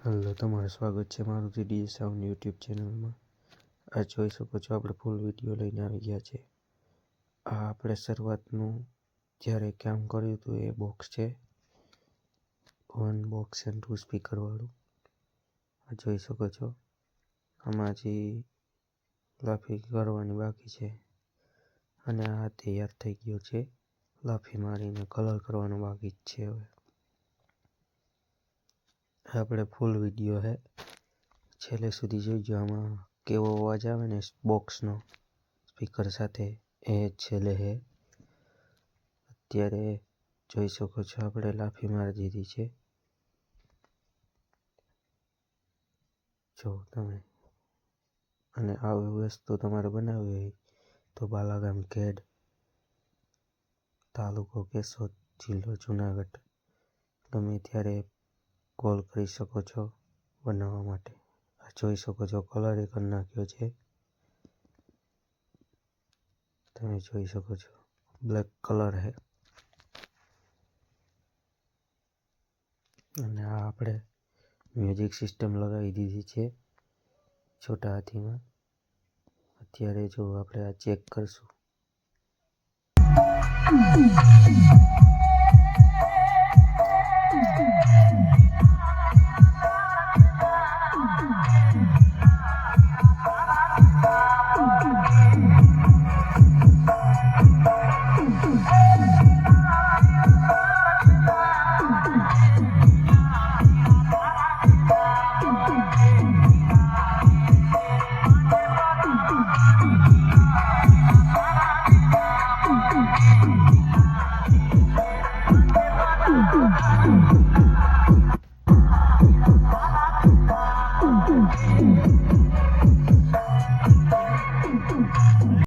Hello, તમારું સ્વાગત છે મારું ડીડી સાઉન્ડ યુટ્યુબ ચેનલમાં. આ જોઈ શકો છો આપણે ફૂલ વિડીયો લઈને આવી ગયા છે. આ આપણે શરૂઆતનું જ્યારે કામ કર્યું હતું એ બોક્સ છે, 1 બોક્સ એન્ડ 2 સ્પીકરવાળું. આ જોઈ શકો છો. આમાં હજી લાફી કરવાની બાકી છે અને આ તૈયાર થઈ ગયો છે. લાફી મારીને કલર કરવાનો બાકી જ છે. હવે આપણે ફૂલ વિડીયો હે, છેલ્લે સુધી જોઈજો. આમાં કેવો અવાજ આવે ને બોક્સનો સ્પીકર સાથે એ છેલ્લે હે. અત્યારે જોઈ શકો છો આપણે લાફી મારી દીધી છે. જો તમે અને આવી વસ્તુ તમારે બનાવવી હોય તો બાલાગામ કેડ, તાલુકો કેશોદ, જિલ્લો જુનાગઢ, તમે ત્યારે કોલ કરી શકો છો બનાવવા માટે. આ જોઈ શકો છો કલર એ કરી નાખ્યો છે. તમે જોઈ શકો છો બ્લેક કલર હે. અને આ આપણે મ્યુઝિક સિસ્ટમ લગાવી દીધી છે છોટા હાથીમાં. અત્યારે જો આપણે આ ચેક કરશું.